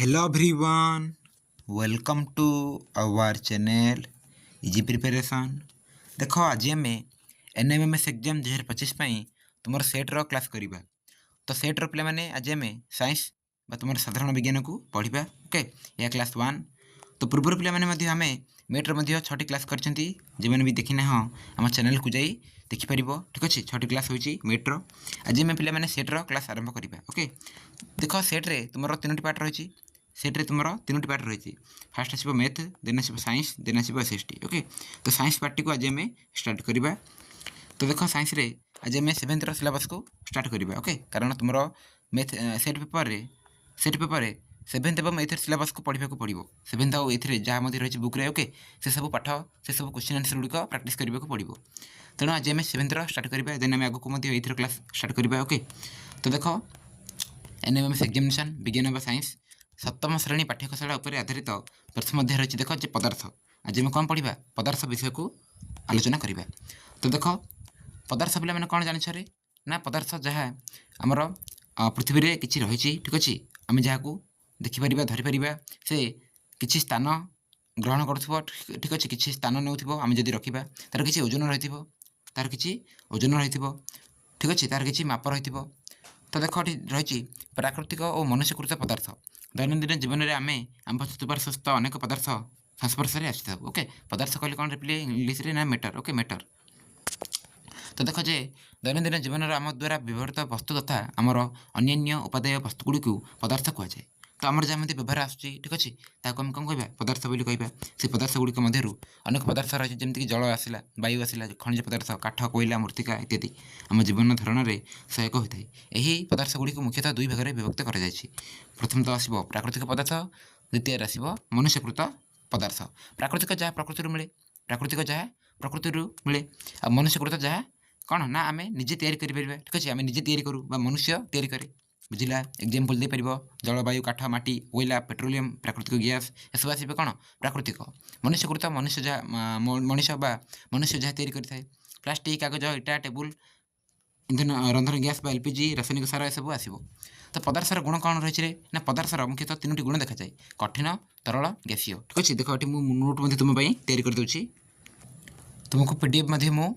Hello everyone, welcome to our channel easy preparation. देख आज आम एनएमएमएस एग्जाम 2025 तुम सेट्र क्लास करवा। तो सेट्र पे आज आम साइंस तुम साधारण विज्ञान को पढ़ा। ओके, यह क्लास 1। तो पूर्व पे आम मेट्र 6टी क्लास कर भी देखना हाँ आम चैनल को जाई देखिपर। ठीक अच्छे 6टी क्लास होची मेट्र। आज आम पे सेट्र क्लास आरंभ करवा। ओके, देख सेट्रे तुम 3टी पार्ट रही। सेट्रे तुम 3टी पार्ट रही। फास्ट आसो मैथ, देन आसो साइंस, देन आसो एसएसटी। ओके, तो साइंस पार्टी को आज आम स्टार्ट करवा। तो देख साइंस रे आज आम 7th सिलेबस को स्टार्ट करवा। ओके, कारण तुम मैथ सेट पेपर 7th और 8th सिलेबस को पढ़ा पड़ो। 7th और 8th जहाँ रही बुक रे। ओके, से सब पाठ से सब क्वेश्चन आंसर गुड़िक प्राक्ट करने को पड़ो। तेणु आज आम 7th स्टार्ट करवा, देन आम आगे 8th क्लास स्टार्ट करवा। ओके, तो देख एनएमएमएस एग्जामिनेशन विज्ञान व साइंस 7म श्रेणी पाठ्यशाला उपर आधारित प्रथम अध्याय रही। देख जे पदार्थ, आज आम कौन पढ़ा पदार्थ विषय को आलोचना करवा। तो देख पदार्थ पे मैंने कौन जानी ना पदार्थ जहाँ आमर पृथ्वी रे किसी रही। ठीक अच्छे, आम जहाँ को देखिपर धरीपर से किसी स्थान ग्रहण कर। ठीक अच्छे, किसी स्थान नौ आम जदि रखा तार किसी ओजन रही, तार किसी ओजन रही। ठीक अच्छे, तार किसी माप रही। तो देख रही प्राकृतिक और मनुष्यकृत पदार्थ। दैनंदिन जीवन में आम चतुर्पार्श्वस्थ अनेक पदार्थ संस्पर्श में आसी था। ओके, पदार्थ कहले कौन रिप्ले इंग्लीश रे ना मैटर। Okay, matter. तो देख जे दैनंदिन जीवन में आम द्वारा व्यवहृत वस्तु तथा आमर अन्य उपादेय वस्तुगुड़ी को पदार्थ कहुए। तो आमर जहाँ व्यवहार आसूँ। ठीक अच्छे, ताको आम कौन कह पदार्थ बोली कहवा। से पदार्थ गुड़िक मध्य अनेक पदार्थ रही, जमीक जल आसला, वायु आसला, खनिज पदार्थ, काठ, कोयला, मृत्तिका इत्यादि आम जीवन धारण में सहायक होता है। यही पदार्थ गुड़िक मुख्यतः 2 भाग में विभक्त कर। प्रथम तो आसो प्राकृतिक पदार्थ, द्वितीय आसो मनुष्यकृत पदार्थ। प्राकृतिक जहाँ प्रकृति मिले, प्राकृतिक जहाँ प्रकृति मिले, आ मनुष्यकृत जहाँ कौन ना आम निजे तैयारी करें। ठीक अच्छे, आम निजे तैयारी करूँ, मनुष्य तैयारी करे। बुझला, एग्जाम्पल दे पार जलवायु, काठ, माटी, कोयला, पेट्रोलियम, प्राकृतिक गैस एसब आसपे कौन प्राकृतिक। मनुष्यकृत मनुष्य जहाँ मनीष बा मनुष्य जहाँ तैयारी करें। प्लास्टिक, कागज, इटा, टेबुल, इंधन, रंधन गैस बा एलपीजी, रासायनिक सार एसबू आसो। तो पदार्थर गुण कौन रही ना पदार्थर मुख्यतः 3टी गुण देखा जाए, कठिन, तरल, गैसीय। ठीक अच्छे, देख ये नोट तुम तैयारी करदे, तुमको पीडीएफ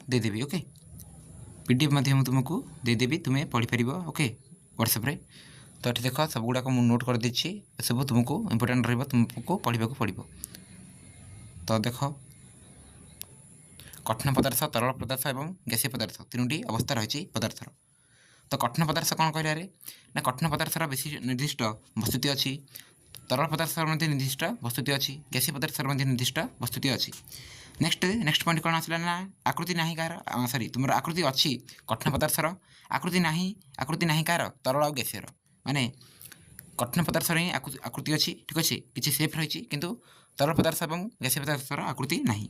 देदेवी। ओके, पीडीएफ तुमको देदेवी, तुम्हें पढ़ी पार। ओके, व्हाट्सएप रे। तो ये देख सब गुड़ाक नोट कर देछि, सब तुमको इंपोर्टेंट रही, तुमको पढ़ा पड़ो। तो देख कठिन पदार्थ, तरल पदार्थ और गैसीय पदार्थ 3टी अवस्था रही पदार्थर। तो कठिन पदार्थ कौन कहला ना कठिन पदार्थर बेसी निर्दिष्ट वस्तुति अच्छी, तरल पदार्थर निर्दिष्ट वस्तुति अच्छी, गैसीय पदार्थर निर्दिष्ट वस्तुति अच्छी। नेक्स्ट पॉइंट कौन आसला ना आकृति नहीं कार, सॉरी तुम आकृति अच्छी कठिन पदार्थर, आकृति नहीं कार तरल और गैसीय। माने कठिन पदार्थ ही आकृति अच्छी। ठीक अच्छे, किसी सेफ रही, किंतु तरल पदार्थ और गैसीय पदार्थर आकृति नहीं।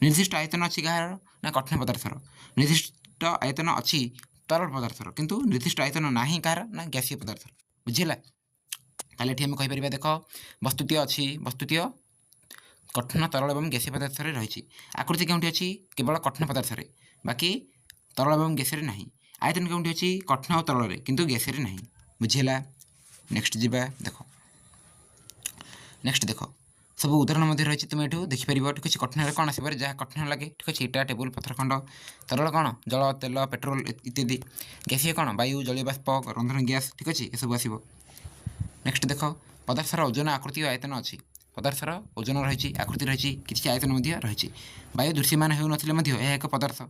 निर्दिष्ट आयतन अच्छी गार ना कठिन पदार्थर, निर्दिष्ट आयतन अच्छी तरल पदार्थर, किंतु निर्दिष्ट आयतन नहीं कार ना गैसीय पदार्थर। बुझीला, ताले एठी हम कहि परिबा देख वस्तुतीय अच्छी, वस्तुतीय कठिन, तरल और गैसीय पदार्थ रही। आकृति केउंठी अच्छी केवल कठिन पदार्थ, बाकी तरल और गैसीय नहीं। आयतन केउंठी अच्छी कठिन और तरल किंतु गैसीय नहीं। बुझीला, नेक्स्ट जीवा देख। नेक्स्ट देख सब उदाहरण मध्य रही, तुम ये देखिपर। ठीक अच्छे, कठिन कौन आसपार जहाँ कठिन लगे। ठीक अच्छे, इटा, टेबुल, पत्थरखंड। तरल कौन जल, तेल, पेट्रोल इत्यादि। गैसीय कौन वायु, जलीय बाष्प, रंधन गैस। ठीक अच्छे, ये सब आसो। नेक्स्ट देख पदार्थर ओजन, आकृति और आयतन अच्छी। पदार्थर ओजन रही, आकृति रही, किसी आयतन रही। वायु दृश्यमान हो एक पदार्थ।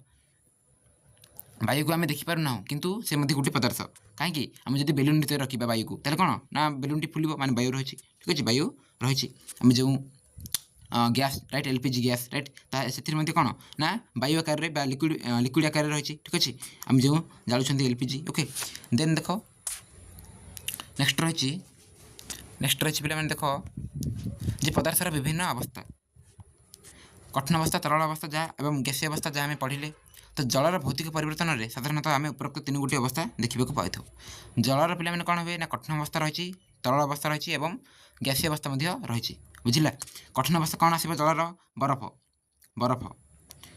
वायु को आम देखिपार ना, किंतु से गोटे पदार्थ। कहीं आम जब बेलून भितर रखा वायु को, ताले कौन ना बेलून फुल माने वायु रही। ठीक अच्छे, वायु रही। आम जो gas right, LPG gas right, से कौन ना वायु आकार में लिक्विड आकार रही। ठीक अच्छे, आम जो जालुं एलपीजी। ओके, देन देख नेक्स्ट रही पे देख जे पदार्थर विभिन्न अवस्था, कठिन अवस्था, तरल अवस्था जहाँ गैसीय अवस्था जहाँ आम पढ़िले। तो जलर भौतिक परिवर्तन में साधारणतः आम उपरोक्त 3 गोटी अवस्था देखा पाई था। जलर पे कौन हुए ना कठिन अवस्था रही, तरल अवस्था रही और गैसीय अवस्था रही। बुझला, कठिन अवस्था कौन आसो जलर बरफ, बरफ।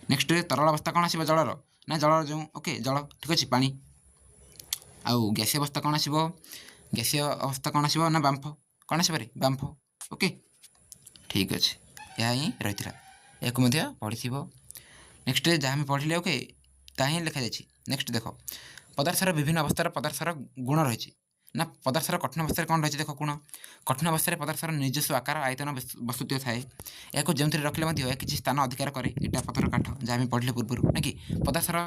नेक्स्ट तरल अवस्था कौन आसो जलर ना जलर जो ओके जल। ठीक अच्छे, पानी। आउ गैसीय अवस्था कौन आसो, गैसीय अवस्था कौन आसो ना बांफ। କ'ଣ ଆସିପାରେ ବାମ୍ଫ। ଓକେ ଠିକ୍ ଅଛି ଏହା ହିଁ ରହିଥିଲା ଏହାକୁ ମଧ୍ୟ ପଢ଼ିଥିବ। ନେକ୍ସଟ ଯାହା ଆମେ ପଢ଼ିଲେ ଓକେ ତାହା ହିଁ ଲେଖାଯାଇଛି। ନେକ୍ସଟ ଦେଖ ପଦାର୍ଥର ବିଭିନ୍ନ ଅବସ୍ଥାର ପଦାର୍ଥର ଗୁଣ ରହିଛି ନା ପଦାର୍ଥର କଠିନ ଅବସ୍ଥାରେ କ'ଣ ରହିଛି ଦେଖ ଗୁଣ। କଠିନ ଅବସ୍ଥାରେ ପଦାର୍ଥର ନିଜସ୍ୱ ଆକାର ଆୟତନ ବସ୍ତୁତ୍ୱ ଥାଏ। ଏହାକୁ ଯେଉଁଥିରେ ରଖିଲେ ମଧ୍ୟ ଏହା କିଛି ସ୍ଥାନ ଅଧିକାର କରେ। ଏଇଟା ପଥର କାଠ ଯାହା ଆମେ ପଢ଼ିଲେ ପୂର୍ବରୁ ନା କି। ପଦାର୍ଥର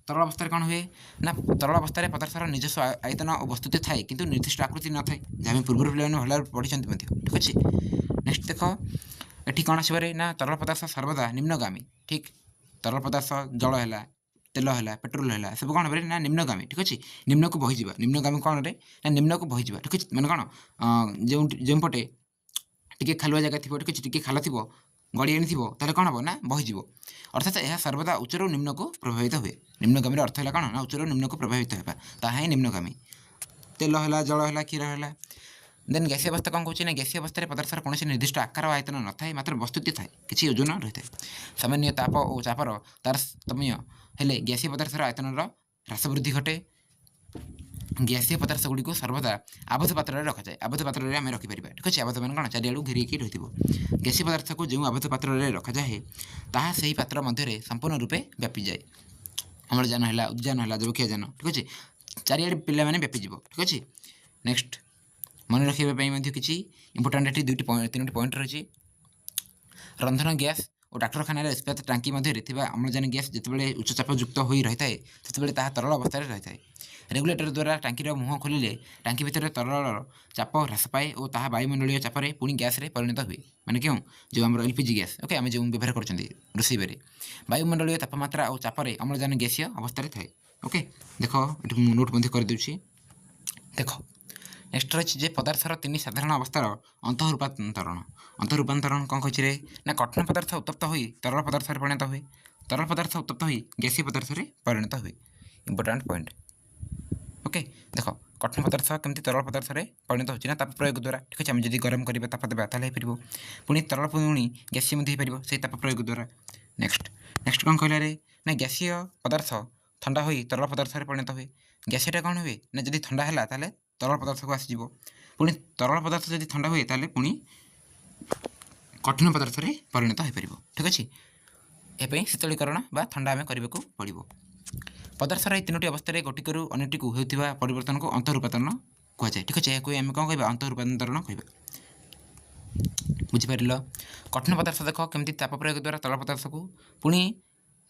ତରଳ ଅବସ୍ଥାରେ କ'ଣ ହୁଏ ନା ତରଳ ଅବସ୍ଥାରେ ପଦାର୍ଥର ନିଜସ୍ୱ ଆୟତନ ଓ ବସ୍ତୁତ୍ୱ ଥାଏ କିନ୍ତୁ ନିର୍ଦ୍ଦିଷ୍ଟ ଆକୃତି ନଥାଏ ଯାହା ଆମେ ପୂର୍ବରୁ ପିଲାମାନେ ଭଲ ଭାବରେ ପଢ଼ିଛନ୍ତି ମଧ୍ୟ ଠିକ୍ ଅଛି। ନେକ୍ସଟ ଦେଖ ଏଠି କ'ଣ ଆସିପାରେ ନା ତରଳ ପଦାର୍ଥ ସର୍ବଦା ନିମ୍ନଗାମୀ ଠିକ୍। ତରଳ ପଦାର୍ଥ ଜଳ ହେଲା ତେଲ ହେଲା ପେଟ୍ରୋଲ ହେଲା ସବୁ କ'ଣ ହେବେ ନା ନିମ୍ନଗାମୀ ଠିକ୍ ଅଛି। ନିମ୍ନକୁ ବହିଯିବା ନିମ୍ନଗାମୀ କ'ଣରେ ନା ନିମ୍ନକୁ ବହିଯିବା ଠିକ୍ ଅଛି। ମାନେ କ'ଣ ଯେଉଁପଟେ ଟିକେ ଖାଲୁଆ ଜାଗା ଥିବ ଠିକ୍ ଅଛି ଟିକେ ଖାଲ ଥିବ ଗଡ଼ି ଆଣିଥିବ ତାହେଲେ କ'ଣ ହେବ ନା ବହିଯିବ। ଅର୍ଥାତ୍ ଏହା ସର୍ବଦା ଉଚ୍ଚରୁ ନିମ୍ନକୁ ପ୍ରଭାବିତ ହୁଏ। ନିମ୍ନଗାମୀର ଅର୍ଥ ହେଲା କ'ଣ ନା ଉଚ୍ଚରୁ ନିମ୍ନକୁ ପ୍ରଭାବିତ ହେବା ତାହା ହିଁ ନିମ୍ନଗାମୀ। ତେଲ ହେଲା ଜଳ ହେଲା କ୍ଷୀର ହେଲା। ଦେନ୍ ଗ୍ୟାସୀୟ ଅବସ୍ଥା କ'ଣ କହୁଛି ନା ଗ୍ୟାସୀୟ ଅବସ୍ଥାରେ ପଦାର୍ଥର କୌଣସି ନିର୍ଦ୍ଦିଷ୍ଟ ଆକାର ଓ ଆୟତନ ନଥାଏ ମାତ୍ର ବସ୍ତୁତି ଥାଏ କିଛି ଓଜନ ରହିଥାଏ। ସାମାନ୍ୟ ତାପ ଓ ଚାପର ତାରତମ୍ୟ ହେଲେ ଗ୍ୟାସୀୟ ପଦାର୍ଥର ଆୟତନର ହ୍ରାସ ବୃଦ୍ଧି ଘଟେ। ଗ୍ୟାସୀୟ ପଦାର୍ଥ ଗୁଡ଼ିକୁ ସର୍ବଦା ଆବଦ୍ଧ ପାତ୍ରରେ ରଖାଯାଏ। ଆବଦ୍ଧ ପାତ୍ରରେ ଆମେ ରଖିପାରିବା ଠିକ୍ ଅଛି। ଆବଦ୍ଧ ମାନେ କ'ଣ ଚାରିଆଡ଼ୁ ଘେରିକି ରହିଥିବ। ଗ୍ୟାସୀୟ ପଦାର୍ଥକୁ ଯେଉଁ ଆବଦ୍ଧ ପାତ୍ରରେ ରଖାଯାଏ ତାହା ସେହି ପାତ୍ର ମଧ୍ୟରେ ସମ୍ପୂର୍ଣ୍ଣ ରୂପେ ବ୍ୟାପିଯାଏ। ଅମ୍ଳଜାନ ହେଲା ଉଦ୍ଜାନ ହେଲା ଯବକ୍ଷାରଜାନ ଠିକ୍ ଅଛି ଚାରିଆଡ଼େ ପିଲାମାନେ ବ୍ୟାପିଯିବ ଠିକ୍ ଅଛି। ନେକ୍ସଟ ମନେ ରଖିବା ପାଇଁ ମଧ୍ୟ କିଛି ଇମ୍ପୋର୍ଟାଣ୍ଟ ଏଠି ତିନୋଟି ପଏଣ୍ଟ ରହିଛି। ରନ୍ଧନ ଗ୍ୟାସ୍ ଓ ଡାକ୍ତରଖାନାରେ ଇସ୍ପାତ ଟାଙ୍କି ମଧ୍ୟରେ ଥିବା ଅମ୍ଳଜାନ ଗ୍ୟାସ୍ ଯେତେବେଳେ ଉଚ୍ଚ ଚାପଯୁକ୍ତ ହୋଇ ରହିଥାଏ ସେତେବେଳେ ତାହା ତରଳ ଅବସ୍ଥାରେ ରହିଥାଏ। ରେଗୁଲେଟର ଦ୍ୱାରା ଟାଙ୍କିର ମୁହଁ ଖୋଲିଲେ ଟାଙ୍କି ଭିତରେ ତରଳର ଚାପ ହ୍ରାସ ପାଏ ଓ ତାହା ବାୟୁମଣ୍ଡଳୀୟ ଚାପରେ ପୁଣି ଗ୍ୟାସ୍ରେ ପରିଣତ ହୁଏ। ମାନେ ଯେଉଁ ଆମର ଏଲ୍ପିଜି ଗ୍ୟାସ୍ ଓକେ ଆମେ ଯେଉଁ ବ୍ୟବହାର କରୁଛନ୍ତି ରୋଷେଇରେ ବାୟୁମଣ୍ଡଳୀୟ ତାପମାତ୍ରା ଓ ଚାପରେ ଅମ୍ଳଜାନ ଗ୍ୟାସୀୟ ଅବସ୍ଥାରେ ଥାଏ। ଓକେ ଦେଖ ଏଠି ମୁଁ ନୋଟ୍ ମଧ୍ୟ କରିଦେଉଛି। ଦେଖ ନେକ୍ସଟ ରହିଛି ଯେ ପଦାର୍ଥର ତିନି ସାଧାରଣ ଅବସ୍ଥାର ଅନ୍ତଃରୂପାନ୍ତରଣ। ଅନ୍ତଃରୂପାନ୍ତରଣ କ'ଣ କହିଛି ରେ ନା କଠିନ ପଦାର୍ଥ ଉତ୍ତପ୍ତ ହୋଇ ତରଳ ପଦାର୍ଥରେ ପରିଣତ ହୁଏ। ତରଳ ପଦାର୍ଥ ଉତ୍ତପ୍ତ ହୋଇ ଗ୍ୟାସୀୟ ପଦାର୍ଥରେ ପରିଣତ ହୁଏ। ଇମ୍ପୋର୍ଟାଣ୍ଟ ପଏଣ୍ଟ ଓକେ ଦେଖ କଠିନ ପଦାର୍ଥ କେମିତି ତରଳ ପଦାର୍ଥରେ ପରିଣତ ହେଉଛି ନା ତାପ ପ୍ରୟୋଗ ଦ୍ୱାରା ଠିକ୍ ଅଛି। ଆମେ ଯଦି ଗରମ କରିବା ତାପ ଦେବା ତାହେଲେ ହେଇପାରିବ। ପୁଣି ତରଳ ପୁଣି ଗ୍ୟାସୀୟ ମଧ୍ୟ ହେଇପାରିବ ସେଇ ତାପ ପ୍ରୟୋଗ ଦ୍ୱାରା। ନେକ୍ସଟ କ'ଣ କହିଲା ରେ ନା ଗ୍ୟାସୀୟ ପଦାର୍ଥ ଥଣ୍ଡା ହୋଇ ତରଳ ପଦାର୍ଥରେ ପରିଣତ ହୁଏ। ଗ୍ୟାସୀୟଟା କ'ଣ ହୁଏ ନା ଯଦି ଥଣ୍ଡା ହେଲା ତାହେଲେ ତରଳ ପଦାର୍ଥକୁ ଆସିଯିବ। ପୁଣି ତରଳ ପଦାର୍ଥ ଯଦି ଥଣ୍ଡା ହୁଏ ତାହେଲେ ପୁଣି କଠିନ ପଦାର୍ଥରେ ପରିଣତ ହୋଇପାରିବ ଠିକ୍ ଅଛି। ଏପାଇଁ ଶୀତଳୀକରଣ ବା ଥଣ୍ଡା ଆମେ କରିବାକୁ ପଡ଼ିବ। ପଦାର୍ଥର ଏହି ତିନୋଟି ଅବସ୍ଥାରେ ଗୋଟିକରୁ ଅନ୍ୟଟିକୁ ହେଉଥିବା ପରିବର୍ତ୍ତନକୁ ଅନ୍ତଃରୂପାନ୍ତରଣ କୁହାଯାଏ ଠିକ୍ ଅଛି। ଏହାକୁ ଆମେ କ'ଣ କହିବା ଅନ୍ତଃରୂପାନ୍ତରଣ କହିବା। ବୁଝିପାରିଲ। କଠିନ ପଦାର୍ଥ ଦେଖ କେମିତି ତାପ ପ୍ରୟୋଗ ଦ୍ୱାରା ତରଳ ପଦାର୍ଥକୁ ପୁଣି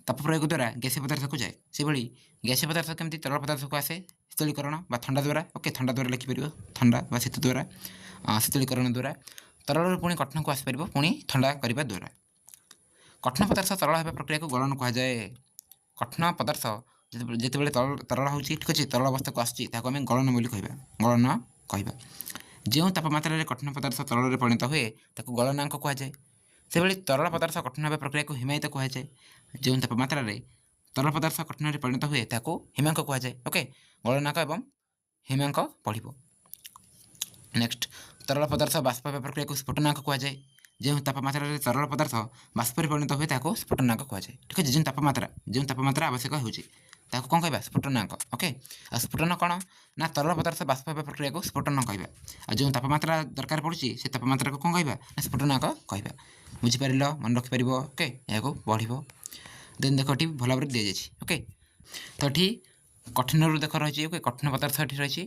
ତାପ ପ୍ରୟୋଗ ଦ୍ୱାରା ଗ୍ୟାସୀୟ ପଦାର୍ଥକୁ ଯାଏ। ସେଭଳି ଗ୍ୟାସୀୟ ପଦାର୍ଥ କେମିତି ତରଳ ପଦାର୍ଥକୁ ଆସେ ଶୀତଳୀକରଣ ବା ଥଣ୍ଡା ଦ୍ୱାରା ଓକେ ଥଣ୍ଡା ଦ୍ୱାରା ଲେଖିପାରିବ ଥଣ୍ଡା ବା ଶୀତ ଦ୍ୱାରା ଶୀତଳୀକରଣ ଦ୍ୱାରା। ତରଳରୁ ପୁଣି କଠିନକୁ ଆସିପାରିବ ପୁଣି ଥଣ୍ଡା କରିବା ଦ୍ୱାରା। କଠିନ ପଦାର୍ଥ ତରଳ ହେବା ପ୍ରକ୍ରିୟାକୁ ଗଳନ କୁହାଯାଏ। କଠିନ ପଦାର୍ଥ ଯେତେବେଳେ ତରଳ ହେଉଛି ଠିକ୍ ଅଛି ତରଳ ଅବସ୍ଥାକୁ ଆସୁଛି ତାହାକୁ ଆମେ ଗଳନ ବୋଲି କହିବା। ଗଳନ କହିବା। ଯେଉଁ ତାପମାତ୍ରାରେ କଠିନ ପଦାର୍ଥ ତରଳରେ ପରିଣତ ହୁଏ ତାକୁ ଗଳନାଙ୍କ କୁହାଯାଏ। ସେଭଳି ତରଳ ପଦାର୍ଥ କଠିନ ହେବା ପ୍ରକ୍ରିୟାକୁ ହିମାୟିତ କୁହାଯାଏ। ଯେଉଁ ତାପମାତ୍ରାରେ ତରଳ ପଦାର୍ଥ କଠିନରେ ପରିଣତ ହୁଏ ତାକୁ ହିମାଙ୍କ କୁହାଯାଏ। ଓକେ ଗଳନାଙ୍କ ଏବଂ ହିମାଙ୍କ ପଢ଼ିବ। ନେକ୍ସଟ ତରଳ ପଦାର୍ଥ ବାଷ୍ପ ହେବା ପ୍ରକ୍ରିୟାକୁ ସ୍ଫୁଟନାଙ୍କ କୁହାଯାଏ। ଯେଉଁ ତାପମାତ୍ରାରେ ତରଳ ପଦାର୍ଥ ବାଷ୍ପରେ ପରିଣତ ହୁଏ ତାକୁ ସ୍ଫୁଟନାଙ୍କ କୁହାଯାଏ ଠିକ୍ ଅଛି। ଯେଉଁ ତାପମାତ୍ରା ଆବଶ୍ୟକ ହେଉଛି ତାକୁ କ'ଣ କହିବା ସ୍ଫୁଟନାଙ୍କ। ଓକେ ଆଉ ସ୍ଫୁଟନ କ'ଣ ନା ତରଳ ପଦାର୍ଥ ବାଷ୍ପ ହେବା ପ୍ରକ୍ରିୟାକୁ ସ୍ଫୁଟନ କହିବା। ଆଉ ଯେଉଁ ତାପମାତ୍ରା ଦରକାର ପଡ଼ୁଛି ସେ ତାପମାତ୍ରାକୁ କ'ଣ କହିବା ନା ସ୍ଫୁଟନାଙ୍କ କହିବା। ବୁଝିପାରିଲ ମନେ ରଖିପାରିବ ଓକେ ଏହାକୁ ପଢ଼ିବ। ଦେନ୍ ଦେଖ ଏଠି ଭଲ ଭାବରେ ଦିଆଯାଇଛି ଓକେ। ତ ଏଠି କଠିନରୁ ଦେଖ ରହିଛି ଓକେ କଠିନ ପଦାର୍ଥ ଏଠି ରହିଛି।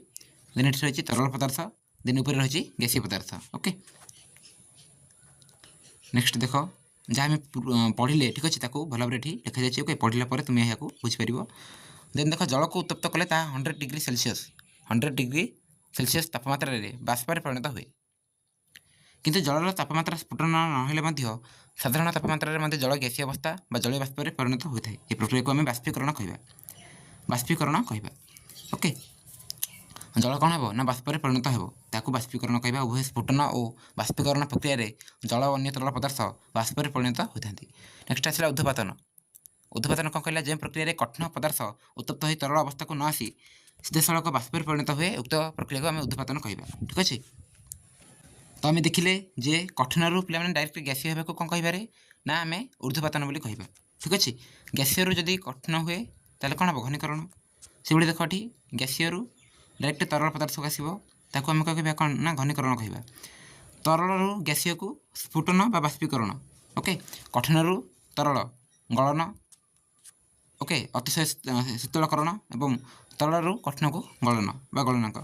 ଦେନ୍ ଏଠି ରହିଛି ତରଳ ପଦାର୍ଥ ଦେନ୍ ଉପରେ ରହିଛି ଗ୍ୟାସୀୟ ପଦାର୍ଥ ଓକେ। ନେକ୍ସଟ ଦେଖ ଯାହା ଆମେ ପଢ଼ିଲେ ଠିକ୍ ଅଛି ତାକୁ ଭଲ ଭାବରେ ଏଠି ଲେଖାଯାଇଛି ଓକେ। ପଢ଼ିଲା ପରେ ତୁମେ ଏହାକୁ ବୁଝିପାରିବ। ଦେନ୍ ଦେଖ ଜଳକୁ ଉତ୍ତପ୍ତ କଲେ ତାହା 100 ଡିଗ୍ରୀ ସେଲସିୟସ୍ ତାପମାତ୍ରାରେ ବାଷ୍ପରେ ପରିଣତ ହୁଏ। କିନ୍ତୁ ଜଳର ତାପମାତ୍ରା ସ୍ଫୁଟନ ନହେଲେ ମଧ୍ୟ ସାଧାରଣ ତାପମାତ୍ରାରେ ମଧ୍ୟ ଜଳ ଗ୍ୟାସୀୟ ଅବସ୍ଥା ବା ଜଳୀୟ ବାଷ୍ପରେ ପରିଣତ ହୋଇଥାଏ। ଏହି ପ୍ରକ୍ରିୟାକୁ ଆମେ ବାଷ୍ପୀକରଣ କହିବା ଓକେ। ଜଳ କ'ଣ ହେବ ନା ବାଷ୍ପରେ ପରିଣତ ହେବ ତାକୁ ବାଷ୍ପୀକରଣ କହିବା। ଉଭୟ ସ୍ଫୁଟନ ଓ ବାଷ୍ପୀକରଣ ପ୍ରକ୍ରିୟାରେ ଜଳ ଓ ଅନ୍ୟ ତରଳ ପଦାର୍ଥ ବାଷ୍ପରେ ପରିଣତ ହୋଇଥାନ୍ତି। ନେକ୍ସଟ ଆସିଲା ଉଦ୍ଧପାତନ। ଉଦ୍ଧପାତନ କ'ଣ କହିଲା ଯେଉଁ ପ୍ରକ୍ରିୟାରେ କଠିନ ପଦାର୍ଥ ଉତ୍ତପ୍ତ ହୋଇ ତରଳ ଅବସ୍ଥାକୁ ନ ଆସି ସିଧାସଳଖ ବାଷ୍ପରେ ପରିଣତ ହୁଏ ଉକ୍ତ ପ୍ରକ୍ରିୟାକୁ ଆମେ ଉଦ୍ଧପାତନ କହିବା ଠିକ୍ ଅଛି। ତ ଆମେ ଦେଖିଲେ ଯେ କଠିନରୁ ପିଲାମାନେ ଡାଇରେକ୍ଟ ଗ୍ୟାସୀୟ ହେବାକୁ କ'ଣ କହିବାରେ ନା ଆମେ ଉର୍ଦ୍ଧ୍ୱପାତନ ବୋଲି କହିବା ଠିକ୍ ଅଛି। ଗ୍ୟାସୀୟରୁ ଯଦି କଠିନ ହୁଏ ତାହେଲେ କ'ଣ ହେବ ଘନୀକରଣ। ସେଭଳି ଦେଖ ଏଠି ଗ୍ୟାସୀୟରୁ ଡାଇରେକ୍ଟ ତରଳ ପଦାର୍ଥକୁ ଆସିବ ତାକୁ ଆମେ କହିବା କ'ଣ ନା ଘନୀକରଣ କହିବା। तरलरू ग्यासीय को स्फुटन बा बाष्पीकरण ओके कठिनरू तरल गलन ओके अतिशय शीतलकरण एवं तरलरू कठिन को गलन बा गलनांक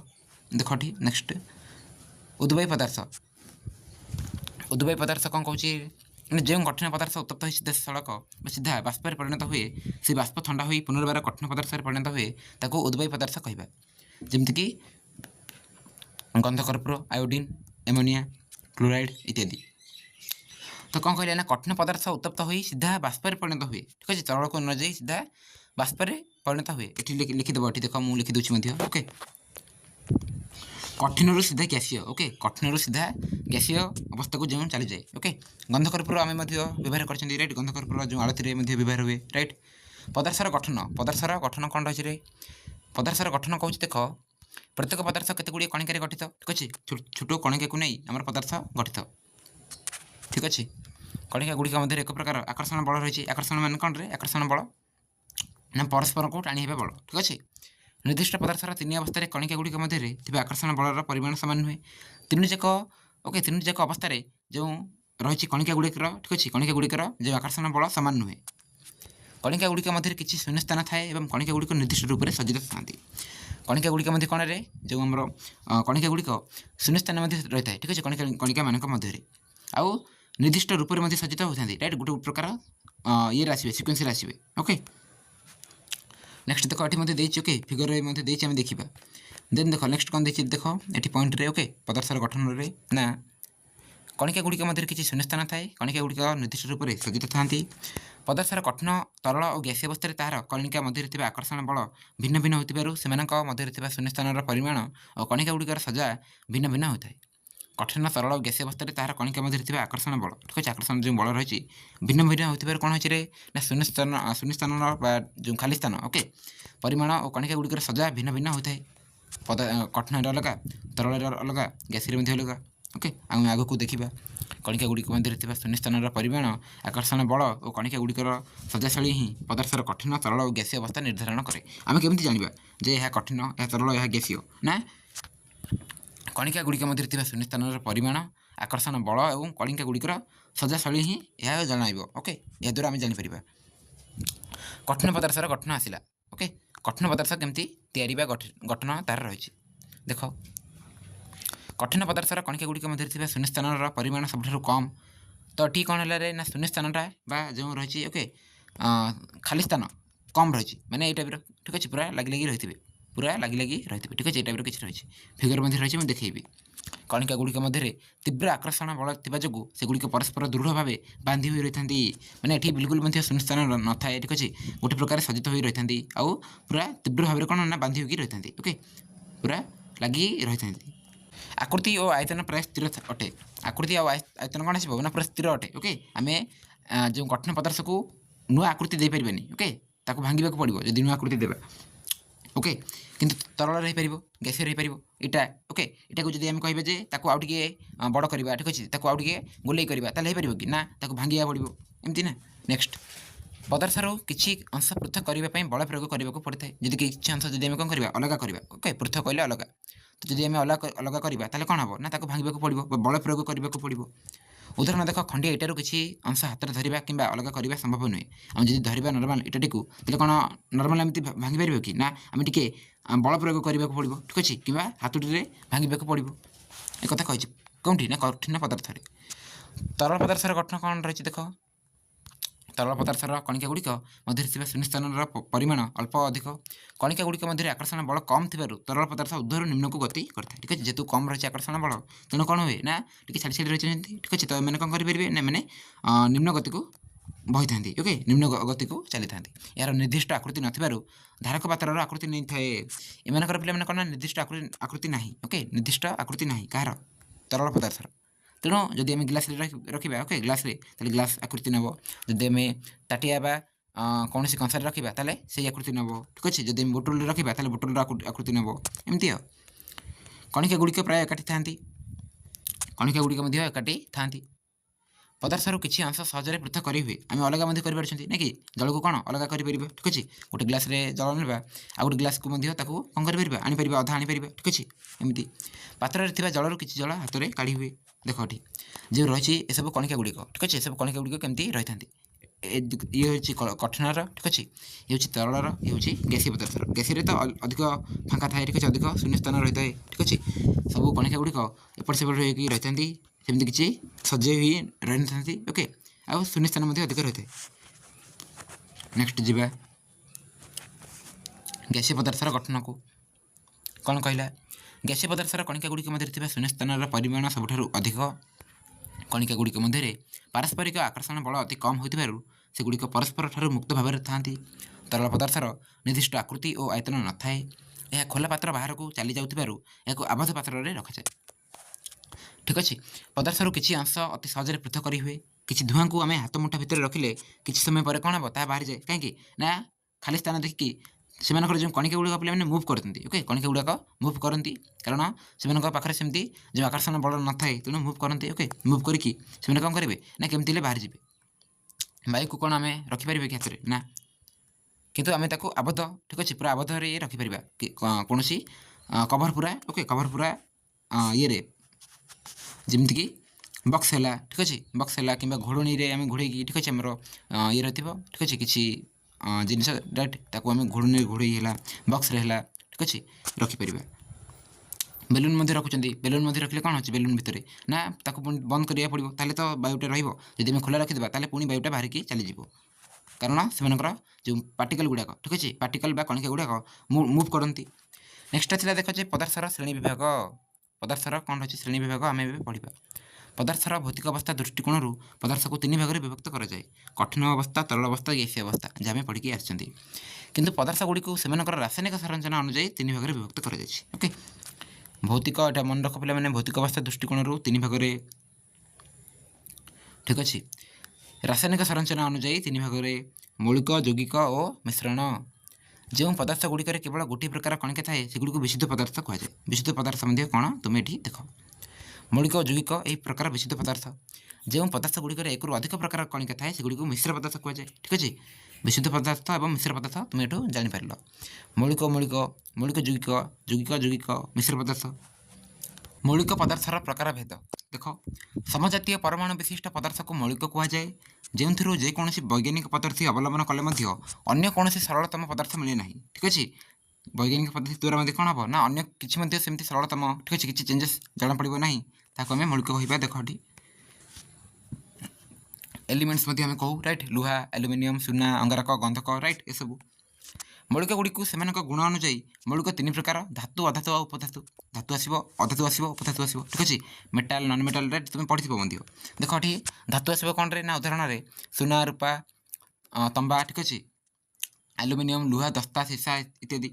देख नेक्स्ट उद्वायी पदार्थ कौन कौच जो कठिन पदार्थ उत्तप्त हो सीधा सड़क सीधा बाष्प परिणत हुए से बाष्प ठंडा हो पुनर्बार कठिन पदार्थ परिणत हुए ताको उद्वायी पदार्थ कहवा जमीक गंधकर्पूर आयोडीन एमोनिया क्लोराइड इत्यादि तो कौन कहले ना कठिन पदार्थ उत्तप्त हो सीधा बाष्प परिणत हुए ठीक अच्छे तरल को न जाई सीधा बाष्प परिणत हुए ये लिखिदेव ये देख मुझे लिखिदे ओके कठिन सीधा ग्यासीय ओके कठिन सीधा ग्यासीय अवस्था को जो चली जाए ओके गंधकर्पूर आम व्यवहार कर रईट गंधकर्पूर जो आलती व्यवहार हुए रईट पदार्थर गठन कौन रही है पदार्थर गठन कौच देख प्रत्येक पदार्थ केते गुड़िए कणिकार गठित ठीक अच्छे छोट कणिका को नहीं आम पदार्थ गठित ठीक अच्छे कणिका गुड़िक मध्य एक प्रकार आकर्षण बल रही आकर्षण मान कौन रे आकर्षण बल ना परस्पर को टाणी बल ठीक अच्छे निर्दिष्ट पदार्थर तीन अवस्था कणिका गुड़िक मध्य आकर्षण बलर परिमाण सामान नुहे तीन जाक ओके तीन जाक अवस्था जो रही कणिका गुड़िकर ठीक अच्छे कणिका गुड़िकर जो आकर्षण बल सामान नुहे कणिका गुड़िक मध्य किसी शून्य स्थान थाए और कणिका गुड़िक निर्दिष्ट रूप से सज्जित था कणिका गुड़िक मध्य कौन रे जो आम कणिका गुड़िक शून्य स्थान रही है ठीक अच्छे कणिका मान मध्य आउ निर्दिष्ट रूप से सज्जित होता राइट गोटे प्रकार ये आसवे सिक्वेन्स आसवे ओके नेक्स्ट देख ये ओके फिगर आम देखा देन देख नेक्स्ट कौन देखिए देख ये पॉइंट रे ओके पदार्थर गठन रे ना कणिका गुड़िक मध्य किसी शून्य स्थान थाए कणिका गुड़िक निर्दिष्ट रूप से सज्जित था पदार्थर कठिन तरल और ग्यासीय अवस्था तार कणिका मध्य आकर्षण बल भिन्न भिन्न होती से मध्य शून्य स्थान परिमाण और कणिका गुड़िकर सजा भिन्न भिन्न होता है कठिन तरल और ग्यासीय अवस्था तार कणिका मध्य आकर्षण बल ठीक अच्छे आकर्षण जो बल रही भिन्न भिन्न होती कौन हो ना शून्य स्थान जो खाली स्थान ओके परिमाण और कणिका गुड़िकर सजा भिन्न भिन्न होता है कठिन अलग तरल अलग ग्यासीय अलग ओके आम आग को देखा कणिका गुड़िक मध्य शून्य स्थान परिमाण आकर्षण बल और कणिका गुड़िकर सजाशैली ही पदार्थर कठिन तरल और ग्यासीय अवस्था निर्धारण करे आम केमी जाना जे यह कठिन यह तरल यह ग्यासीय ना कणिका गुड़िक मध्य शून्य स्थान परिमाण आकर्षण बल और कणिका गुड़िकर सजाशैली ही यह जन ओके यह द्वारा आम जापर कठिन पदार्थर गठन आसला ओके कठिन पदार्थ केमती तैयारी गठन तार रही देख कठिन पदार्थर कणिका गुड़िक मध्य शून्य स्थान परिमाण सब कम तो टी कौन है ना शून्य स्थानटा जो रही ओके खाली स्थान कम रही मैंने ये टाइप ठीक अच्छे पूरा लगी रही पूरा लगी रही ठीक अच्छे ये टाइप किसी रही फिगर मध्य रही मुझे देखी कणिका गुड़िक मध्य तीव्र आकर्षण बल थी जो सेगुड़िक परस्पर दृढ़ भाव बांधि हुई रही था मैंने ये बिल्कुल शून्य स्थान न था ठीक अच्छे गोटे प्रकार सज्जित हो रही था आउ पूरा तीव्र भाव कौन ना बांधि होगी रही था ओके पूरा लगी रही था आकृति और आयतन प्राय स्थिर अटे आकृति और आयतन कौन आसो ना पूरा स्थिर अटे ओके आम जो कठिन पदार्थ को नुआ आकृति दे पारे ओके ताको भांगा पड़ो जो नुआ आकृति देवा ओके किंतु तरल रही पार गैस रही पार यहाँ ओके यहाँ को आम कहे आउ टे बड़ करवा ठीक अच्छे आउ टे गोल करवा हो कि ना भांगा पड़ो एमती ना नेक्स्ट पदार्थर किसी अंश पृथक करने बल प्रयोग करने पड़ता है जब किसी अंश जब कौन करवा अलग करवा ओके पृथक कहले अलग तो जब आम अलग अलग करवा ताले कौन हम ना भांगा पड़ो बल प्रयोग करने पड़ो उदाहरण देख खंडिया इटारू किसी अंश हाथ में धरवा कि अलग करवा संभव नुहे आम जब धरवा नर्माल इटाटी को कौन नर्माल एमती भांगी पार कि ना आम टे बल प्रयोग करने पड़ो ठीक अच्छे कि हाथुटी भांगा पड़ो एक कही कौटी ना कठिन पदार्थ तरल पदार्थर गठन कौन रही देख तरल पदार्थर कणिका गुड़िक मध्य शून्य स्थान परिमाण अल्प अधिक कणिका गुड़िक मध्य आकर्षण बल कम थी तरल पदार्थ ऊर्ध्वर निम्न को गति करता है ठीक है जेहेतु कम रही आकर्षण बल तेणु कौन हुए ना टी छाड़ी छाड़ी रही ठीक अच्छे तो मैंने कौन करेंगे ना मैंने निम्न गति को बही था ओके निम्न गति को चली था यार निर्दिष्ट आकृति नथिबारु धारक पात्र आकृति नहीं थाए एम पे कौन निर्दिष्ट आकृति ना ओके निर्दिष्ट आकृति ना कह तरल पदार्थर तेणु जदि आम ग्लास रखा ओके ग्लास ग्लास आकृति नब जदि आम ताटिया कौन कंसा रखा ताले से आकृति नब ठीक अच्छे जदि बोतल रखा ताले बोतल आकृति नब एमती कणिका गुड़िक प्राय एकाठी था कणिका गुड़िक एकाठी था ପଦାର୍ଥରୁ କିଛି ଅଂଶ ସହଜରେ ପୃଥକ କରି ହୁଏ। ଆମେ ଅଲଗା ମଧ୍ୟ କରିପାରୁଛନ୍ତି ନା କି ଜଳକୁ କ'ଣ ଅଲଗା କରିପାରିବା ଠିକ୍ ଅଛି। ଗୋଟେ ଗ୍ଲାସ୍ରେ ଜଳ ନେବା ଆଉ ଗୋଟେ ଗ୍ଲାସ୍କୁ ମଧ୍ୟ ତାକୁ କ'ଣ କରିପାରିବା ଆଣିପାରିବା ଅଧା ଆଣିପାରିବା ଠିକ୍ ଅଛି। ଏମିତି ପାତ୍ରରେ ଥିବା ଜଳରୁ କିଛି ଜଳ ହାତରେ କାଢ଼ି ହୁଏ। ଦେଖ ଏଠି ଯେଉଁ ରହିଛି ଏସବୁ କଣିକା ଗୁଡ଼ିକ ଠିକ୍ ଅଛି। ଏସବୁ କଣିକା ଗୁଡ଼ିକ କେମିତି ରହିଥାନ୍ତି ଇଏ ହେଉଛି କଠିନର ଠିକ୍ ଅଛି। ଇଏ ହେଉଛି ତରଳର ଇଏ ହେଉଛି ଗ୍ୟାସୀୟ ପଦାର୍ଥର। ଗ୍ୟାସୀୟରେ ତ ଅଧିକ ଫାଙ୍କା ଥାଏ ଠିକ୍ ଅଛି ଅଧିକ ଶୂନ୍ୟ ସ୍ଥାନ ରହିଥାଏ ଠିକ୍ ଅଛି। ସବୁ କଣିକା ଗୁଡ଼ିକ ଏପଟ ସେପଟ ହୋଇକି ରହିଥାନ୍ତି ସେମିତି କିଛି ସଜେଇ ହୋଇ ରହିନଥାନ୍ତି ଓକେ। ଆଉ ଶୂନ୍ୟ ସ୍ଥାନ ମଧ୍ୟ ଅଧିକ ରହିଥାଏ। ନେକ୍ସଟ ଯିବା ଗ୍ୟାସୀୟ ପଦାର୍ଥର ଗଠନକୁ। କ'ଣ କହିଲା ଗ୍ୟାସୀୟ ପଦାର୍ଥର କଣିକା ଗୁଡ଼ିକ ମଧ୍ୟରେ ଥିବା ଶୂନ୍ୟ ସ୍ଥାନର ପରିମାଣ ସବୁଠାରୁ ଅଧିକ। କଣିକା ଗୁଡ଼ିକ ମଧ୍ୟରେ ପାରସ୍ପରିକ ଆକର୍ଷଣ ବଳ ଅତି କମ୍ ହୋଇଥିବାରୁ ସେଗୁଡ଼ିକ ପରସ୍ପର ଠାରୁ ମୁକ୍ତ ଭାବରେ ଥାନ୍ତି। ତରଳ ପଦାର୍ଥର ନିର୍ଦ୍ଦିଷ୍ଟ ଆକୃତି ଓ ଆୟତନ ନଥାଏ। ଏହା ଖୋଲା ପାତ୍ର ବାହାରକୁ ଚାଲି ଯାଉଥିବାରୁ ଏହାକୁ ଆବଦ୍ଧ ପାତ୍ରରେ ରଖାଯାଏ ଠିକ୍ ଅଛି। ପଦାର୍ଥରୁ କିଛି ଅଂଶ ଅତି ସହଜରେ ପୃଥକ କରି ହୁଏ। କିଛି ଧୂଆଁକୁ ଆମେ ହାତ ମୁଠା ଭିତରେ ରଖିଲେ କିଛି ସମୟ ପରେ କ'ଣ ହେବ ତାହା ବାହାରିଯାଏ। କାହିଁକି ନା ଖାଲି ସ୍ଥାନ ଦେଖିକି ସେମାନଙ୍କର ଯେଉଁ କଣିକା ଗୁଡ଼ିକ ପିଲାମାନେ ମୁଭ୍ କରନ୍ତି ଓକେ। କଣିକା ଗୁଡ଼ାକ ମୁଭ୍ କରନ୍ତି କାରଣ ସେମାନଙ୍କ ପାଖରେ ସେମିତି ଯେଉଁ ଆକର୍ଷଣ ବଳ ନଥାଏ ତେଣୁ ମୁଭ୍ କରନ୍ତି ଓକେ। ମୁଭ୍ କରିକି ସେମାନେ କ'ଣ କରିବେ ନା କେମିତି ହେଲେ ବାହାରିଯିବେ। ବାୟୁକୁ କ'ଣ ଆମେ ରଖିପାରିବେ କି ହାତରେ ନା କିନ୍ତୁ ଆମେ ତାକୁ ଆବଦ୍ଧ ଠିକ୍ ଅଛି ପୁରା ଆବଦ୍ଧରେ ରଖିପାରିବା କୌଣସି କଭର ପୁରା ଓକେ। କଭର ପୁରା ଇଏରେ ଯେମିତିକି ବକ୍ସ ହେଲା ଠିକ୍ ଅଛି। ବକ୍ସ ହେଲା କିମ୍ବା ଘୋଡ଼ଣୀରେ ଆମେ ଘୋଡ଼େଇକି ଠିକ୍ ଅଛି ଆମର ଇଏ ରହିଥିବ ଠିକ୍ ଅଛି କିଛି ଜିନିଷ ରାଇଟ୍ ତାକୁ ଆମେ ଘୋଡ଼ଣୀରେ ଘୋଡ଼େଇ ହେଲା ବକ୍ସରେ ହେଲା ଠିକ୍ ଅଛି ରଖିପାରିବା। ବେଲୁନ୍ ମଧ୍ୟ ରଖୁଛନ୍ତି। ବେଲୁନ୍ ମଧ୍ୟ ରଖିଲେ କ'ଣ ହେଉଛି ବେଲୁନ୍ ଭିତରେ ନା ତାକୁ ପୁଣି ବନ୍ଦ କରିବାକୁ ପଡ଼ିବ ତାହେଲେ ତ ବାୟୁଟା ରହିବ। ଯଦି ଆମେ ଖୋଲା ରଖିଦେବା ତାହେଲେ ପୁଣି ବାୟୁଟା ବାହାରିକି ଚାଲିଯିବ କାରଣ ସେମାନଙ୍କର ଯେଉଁ ପାର୍ଟିକଲ୍ ଗୁଡ଼ାକ ଠିକ୍ ଅଛି ପାର୍ଟିକଲ୍ ବା କଣିକା ଗୁଡ଼ାକ ମୁଭ୍ କରନ୍ତି। ନେକ୍ସଟ ଥିଲା ଦେଖ ଯେ ପଦାର୍ଥର ଶ୍ରେଣୀ ବିଭାଗ। ପଦାର୍ଥର କ'ଣ ରହିଛି ଶ୍ରେଣୀ ବିଭାଗ ଆମେ ଏବେ ପଢ଼ିବା। ପଦାର୍ଥର ଭୌତିକ ଅବସ୍ଥା ଦୃଷ୍ଟିକୋଣରୁ ପଦାର୍ଥକୁ ତିନି ଭାଗରେ ବିଭକ୍ତ କରାଯାଏ। କଠିନ ଅବସ୍ଥା ତରଳ ଅବସ୍ଥା ଗ୍ୟାସୀୟ ଅବସ୍ଥା ଯାହା ଆମେ ପଢ଼ିକି ଆସିଛନ୍ତି। କିନ୍ତୁ ପଦାର୍ଥ ଗୁଡ଼ିକୁ ସେମାନଙ୍କର ରାସାୟନିକ ସଂରଚନା ଅନୁଯାୟୀ ତିନି ଭାଗରେ ବିଭକ୍ତ କରାଯାଇଛି ଓକେ। ଭୌତିକ ଏଇଟା ମନେ ରଖ ପିଲାମାନେ ଭୌତିକ ଅବସ୍ଥା ଦୃଷ୍ଟିକୋଣରୁ ତିନି ଭାଗରେ ଠିକ୍ ଅଛି। ରାସାୟନିକ ସଂରଚନା ଅନୁଯାୟୀ ତିନି ଭାଗରେ ମୌଳିକ ଯୌଗିକ ଓ ମିଶ୍ରଣ। ଯେଉଁ ପଦାର୍ଥ ଗୁଡ଼ିକରେ କେବଳ ଗୋଟିଏ ପ୍ରକାର କଣିକା ଥାଏ ସେଗୁଡ଼ିକୁ ବିଶୁଦ୍ଧ ପଦାର୍ଥ କୁହାଯାଏ। ବିଶୁଦ୍ଧ ପଦାର୍ଥ ମଧ୍ୟ କ'ଣ ତୁମେ ଏଠି ଦେଖ ମୌଳିକ ଓ ଯୌଗିକ ଏହି ପ୍ରକାର ବିଶୁଦ୍ଧ ପଦାର୍ଥ। ଯେଉଁ ପଦାର୍ଥ ଗୁଡ଼ିକରେ ଏକରୁ ଅଧିକ ପ୍ରକାର କଣିକା ଥାଏ ସେଗୁଡ଼ିକୁ ମିଶ୍ର ପଦାର୍ଥ କୁହାଯାଏ ଠିକ୍ ଅଛି। ବିଶୁଦ୍ଧ ପଦାର୍ଥ ଏବଂ ମିଶ୍ର ପଦାର୍ଥ ତୁମେ ଏଠୁ ଜାଣିପାରିଲ। ମୌଳିକ ମୌଳିକ ମୌଳିକ ଯୌଗିକ ଯୌଗିକ ଯୌଗିକ ମିଶ୍ର ପଦାର୍ଥ। ମୌଳିକ ପଦାର୍ଥର ପ୍ରକାର ଭେଦ ଦେଖ ସମଜାତୀୟ ପରମାଣୁ ବିଶିଷ୍ଟ ପଦାର୍ଥକୁ ମୌଳିକ କୁହାଯାଏ। ଯେଉଁଥିରୁ ଯେକୌଣସି ବୈଜ୍ଞାନିକ ପଦ୍ଧତି ଅବଲମ୍ବନ କଲେ ମଧ୍ୟ ଅନ୍ୟ କୌଣସି ସରଳତମ ପଦାର୍ଥ ମିଳେ ନାହିଁ ଠିକ୍ ଅଛି। ବୈଜ୍ଞାନିକ ପଦ୍ଧତି ଦ୍ୱାରା ମଧ୍ୟ କ'ଣ ହେବ ନା ଅନ୍ୟ କିଛି ମଧ୍ୟ ସେମିତି ସରଳତମ ଠିକ୍ ଅଛି କିଛି ଚେଞ୍ଜେସ୍ ଜଣାପଡ଼ିବ ନାହିଁ ତାକୁ ଆମେ ମୌଳିକ କହିବା। ଦେଖ ଏଠି ଏଲିମେଣ୍ଟସ୍ ମଧ୍ୟ ଆମେ କହୁ ରାଇଟ୍ ଲୁହା ଆଲୁମିନିୟମ୍ ସୁନା ଅଙ୍ଗାରକ ଗନ୍ଧକ ରାଇଟ୍ ଏସବୁ। ମୌଳିକ ଗୁଡ଼ିକୁ ସେମାନଙ୍କ ଗୁଣ ଅନୁଯାୟୀ ମୌଳିକ ତିନି ପ୍ରକାର ଧାତୁ ଅଧାତୁ ଆଉ ଉପଧାତୁ। ଧାତୁ ଆସିବ ଅଧାତୁ ଆସିବ ଉପଧାତୁ ଆସିବ ଠିକ୍ ଅଛି। ମେଟାଲ ନନ୍ ମେଟାଲ ରାଇଟ୍ ତୁମେ ପଢ଼ିଥିବ ମଧ୍ୟ। ଦେଖ ଏଠି ଧାତୁ ଆସିବ କ'ଣରେ ନା ଉଦାହରଣରେ ସୁନା ରୂପା ତମ୍ବା ଠିକ୍ ଅଛି ଆଲୁମିନିୟମ୍ ଲୁହା ଦସ୍ତା ସୀସା ଇତ୍ୟାଦି।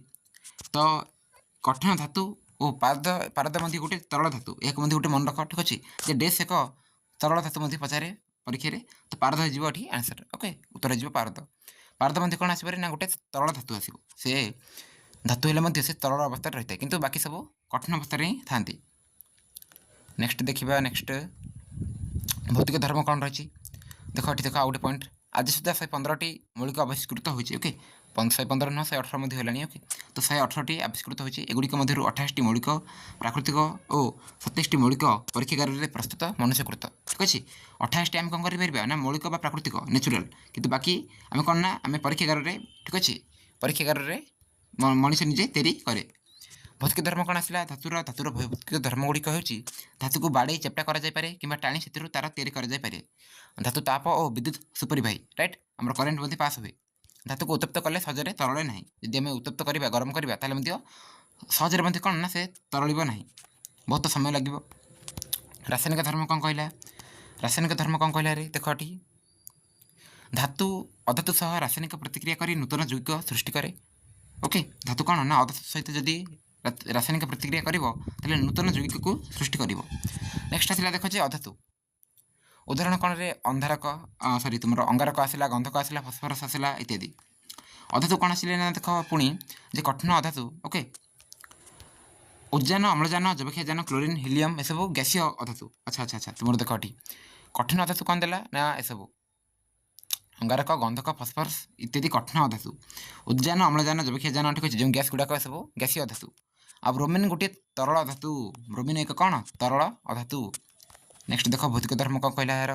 ତ କଠିନ ଧାତୁ ଓ ପାରଦ ମଧ୍ୟ ଗୋଟେ ତରଳ ଧାତୁ ଏହାକୁ ମଧ୍ୟ ଗୋଟେ ମନେ ରଖ ଠିକ୍ ଅଛି ଯେ ଡେସ୍ ଏକ ତରଳ ଧାତୁ ମଧ୍ୟ ପଚାରେ ପରୀକ୍ଷାରେ ତ ପାରଦ ହେଇଯିବ ଏଠି ଆନ୍ସର୍ ଓକେ ଉତ୍ତର ହେଇଯିବ ପାରଦ। ପାରଦ ମଧ୍ୟ କ'ଣ ଆସିପାରେ ନା ଗୋଟେ ତରଳ ଧାତୁ ଆସିବ। ସେ ଧାତୁ ହେଲେ ମଧ୍ୟ ସେ ତରଳ ଅବସ୍ଥାରେ ରହିଥାଏ କିନ୍ତୁ ବାକି ସବୁ କଠିନ ଅବସ୍ଥାରେ ହିଁ ଥାନ୍ତି। ନେକ୍ସଟ ଦେଖିବା ନେକ୍ସଟ ଭୌତିକ ଧର୍ମ କ'ଣ ରହିଛି ଦେଖ ଏଠି ଦେଖ ଆଉ ଗୋଟେ ପଏଣ୍ଟ। ଆଜି ସୁଦ୍ଧା 115ଟି ମୌଳିକ ଆବିଷ୍କୃତ ହୋଇଛି ଓକେ। 115 ନୁହଁ 118 ମଧ୍ୟ ହେଲାଣି ଓକେ। ତ 118ଟି ଆବିଷ୍କୃତ ହୋଇଛି। ଏଗୁଡ଼ିକ ମଧ୍ୟରୁ 28ଟି ମୌଳିକ ପ୍ରାକୃତିକ ଓ 27ଟି ମୌଳିକ ପରୀକ୍ଷାଗାରରେ ପ୍ରସ୍ତୁତ ମନୁଷ୍ୟକୃତ ଠିକ୍ ଅଛି। 28ଟି ଆମେ କ'ଣ କରିପାରିବା ନା ମୌଳିକ ବା ପ୍ରାକୃତିକ ନ୍ୟାଚୁରାଲ କିନ୍ତୁ ବାକି ଆମେ କ'ଣ ନା ଆମେ ପରୀକ୍ଷାଗାରରେ ଠିକ୍ ଅଛି ପରୀକ୍ଷାଗାରରେ ମଣିଷ ନିଜେ ତିଆରି କରେ। ଭୌତିକ ଧର୍ମ କ'ଣ ଆସିଲା ଧାତୁର ଭୌତିକ ଧର୍ମ ଗୁଡ଼ିକ ହେଉଛି ଧାତୁକୁ ବାଡ଼େଇ ଚେପ୍ଟା କରାଯାଇପାରେ କିମ୍ବା ଟାଣି ସେଥିରୁ ତାର ତିଆରି କରାଯାଇପାରେ। ଧାତୁ ତାପ ଓ ବିଦ୍ୟୁତ ସୁପରିବାହୀ ରାଇଟ୍ ଆମର କରେଣ୍ଟ ମଧ୍ୟ ପାସ୍ ହୁଏ। ଧାତୁକୁ ଉତ୍ତପ୍ତ କଲେ ସହଜରେ ତରଳେ ନାହିଁ। ଯଦି ଆମେ ଉତ୍ତପ୍ତ କରିବା ଗରମ କରିବା ତାହେଲେ ମଧ୍ୟ ସହଜରେ ମଧ୍ୟ କ'ଣ ନା ସେ ତରଳିବ ନାହିଁ ବହୁତ ସମୟ ଲାଗିବ। ରାସାୟନିକ ଧର୍ମ କ'ଣ କହିଲା ରାସାୟନିକ ଧର୍ମ କ'ଣ କହିଲା ରେ ଦେଖ ଏଠି ଧାତୁ ଅଧାତୁ ସହ ରାସାୟନିକ ପ୍ରତିକ୍ରିୟା କରି ନୂତନ ଯୌଗିକ ସୃଷ୍ଟି କରେ ଓକେ। ଧାତୁ କ'ଣ ନା ଅଧାତୁ ସହିତ ଯଦି ରାସାୟନିକ ପ୍ରତିକ୍ରିୟା କରିବ ତାହେଲେ ନୂତନ ଯୌଗିକକୁ ସୃଷ୍ଟି କରିବ। ନେକ୍ସଟ ଆସିଲା ଦେଖ ଯେ ଅଧାତୁ ଉଦାହରଣ କ'ଣରେ ତୁମର ଅଙ୍ଗାରକ ଆସିଲା ଗନ୍ଧକ ଆସିଲା ଫସ୍ଫରସ୍ ଆସିଲା ଇତ୍ୟାଦି। ଅଧାତୁ କ'ଣ ଆସିଲେ ନା ଦେଖ ପୁଣି ଯେ କଠିନ ଅଧାତୁ ଓକେ ଉଦ୍ଜାନ ଅମ୍ଳଜାନ ଯବକ୍ଷାରଜାନ କ୍ଲୋରିନ୍ ହିଲିୟମ୍ ଏସବୁ ଗ୍ୟାସୀୟ ଅଧାତୁ। ଆଚ୍ଛା ତୁମର ଦେଖ ଏଠି कठिन अधातु कौन देला ना एसबू अंगारक गंधक फस्फरस इत्यादि कठिन अधातु उद्यान अम्लजान जैविकजान ठीक अच्छे जो गैस गुड़ाक सब गैसीय अधातु आ ब्रोमिन गोटे तरल अधातु ब्रोमिन एक कौन तरल अधातु नेक्स्ट देख भौतिक धर्म कौन कहला यार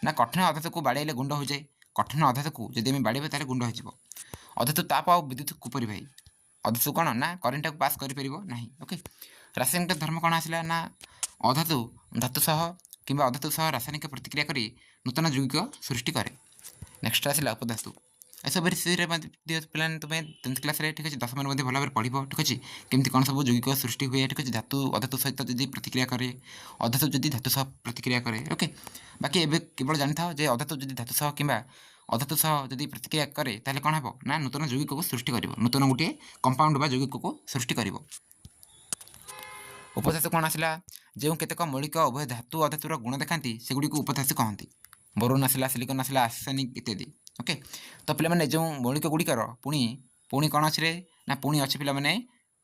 ना कठिन अधातु को बाड़े गुंड हो जाए कठिन अधातु को जब आम बाड़े ताले गुंड हो अधातु ताप आ विद्युत कुपरी भाई अधातु कौन ना करेन्ट को पास कर ओके रासायनिक धर्म कौन आसला ना अधातु धातु सह कि अधातु सह रासायनिक प्रतिक्रिया कर नूतन यौगिक सृष्टि करे नेक्स्ट आसला उपधातु एसब विषय पे तुम्हें 10th क्लास ठीक अच्छे 10 भल भाव पढ़ ठीक अच्छे केमती कौन सब यौगिक सृष्टि हुए ठीक अच्छे धातु अधातु सहित जब प्रतिक्रिया करे अधातु जदि धातु सह प्रतिक्रिया करे ओके बाकी एवं केवल जानी था जे अधातु जदि धातु सह कि अधातु सह जदि प्रतिक्रिया करे ताले कौन हम ना नूतन यौगिक को सृष्टि कर नूतन गोटे कंपाउंड बा यौगिक को सृष्टि कर उपधातु कौन आसला जो केतक मौलिक उभय धातु अधातुर गुण देखा सेगुड़ी को उपधातु कहती बोरोन आसला सिलिकन आसला आर्सेनिक इत्यादि ओके तो पे जो मौलिक गुड़िकर पुणी पुणी कौन अच्छे ना पुणी अच्छे पे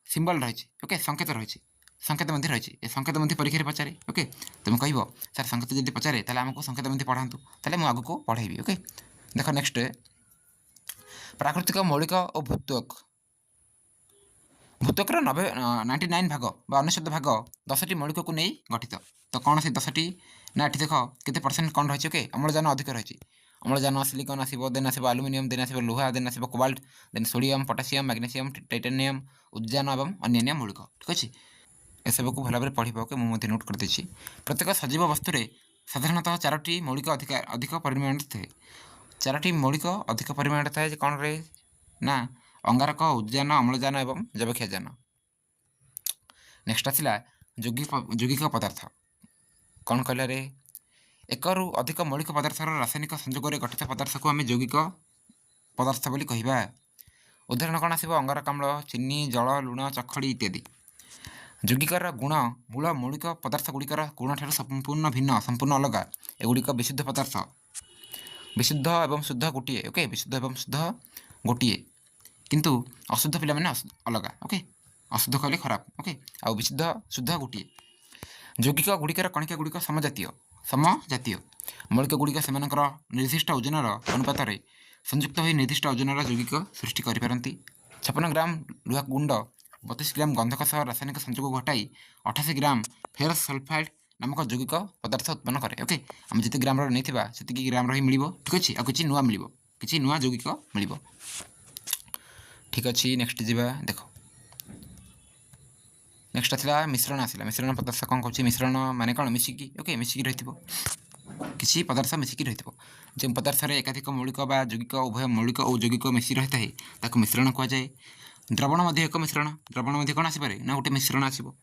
सिंबल रही ओके संकेत रही संकेत रही ए संकेत परीक्षा पचारे ओके तुम कह सर संकेत जब पचारे आमको संकेत पढ़ातु मुझे आगे को पढ़ेबी ओके देख नेक्स्ट प्राकृतिक मौलिक और भूत्वक भूत्वकर 99 भाग बा 99 भाग 10टी मौलिक को नहीं गठित तो कौन से 10टी ना ये देख केते परसेंट कौन रही ओके अम्लजान अधिक रही अम्लजान सिलिकन आसो देन आसो आलुमिनियम देन आसो लुहा देन आसो cobalt then sodium potassium magnesium titanium उद्यान और अन्य मौलिक ठीक अच्छे एसबू को भल भाव पढ़ ओके मुझे नोट कर देछि प्रत्येक सजीव वस्तु साधारणतः 4टी मौलिक अधिक परिमाण थे 4टी मौलिक अधिक परिमाण थाए कौन रे ना अंगारक उद्यान अम्लजान एवं जैविकजान नेक्स्ट आसला यौगिक पदार्थ कौन कहला रे एक रु अधिक मौलिक पदार्थर रासायनिक संयोग गठित पदार्थ को आम यौगिक पदार्थ बोली कहवा उदाहरण कौन आसो अंगारकाम्ल चीनी जल लुण चखड़ी इत्यादि यौगिकर गुण मूल मौलिक पदार्थ गुड़िकर गुण ठार संपूर्ण भिन्न संपूर्ण अलग एगुड़िक विशुद्ध पदार्थ विशुद्ध एवं शुद्ध गोटे ओके विशुद्ध एवं शुद्ध गोटे किंतु अशुद्ध पिला माने अलग ओके अशुद्ध कहले खराब ओके आ विशुद्ध शुद्ध गोटे यौगिक गुड़िकर कणिका गुड़िक समजातीय मौलिक गुड़िक से निर्दिष्ट ओजनर अनुपात संयुक्त हो निर्दिष्ट ओजनर यौगिक सृष्टि कर 56 ग्राम लुहा गुंड 32 ग्राम गंधक सह रासायनिक संयोग घटाई 88 ग्राम फेरस सल्फाइड नामक यौगिक पदार्थ उत्पन्न करे ओके आम जिते ग्राम नहीं से ग्राम रही मिल ठीक अच्छे आ कि नुआ मिल कि नुआ यौगिक मिल ठीक अच्छे नेक्स्ट जीवा देख नेक्स्ट आसला मिश्रण आसला मिश्रण पदार्थ कौन कौन मिश्रण माने कौन मिसिकी ओके मिसिकी रही किसी पदार्थ मिसिकी रही जो पदार्थ एकाधिक मौलिक बा यौगिक उभय मौलिक और यौगिक मिसी रही है मिश्रण कहुए द्रवण एक मिश्रण द्रवण कौन आसपे ना गोटे मिश्रण आसो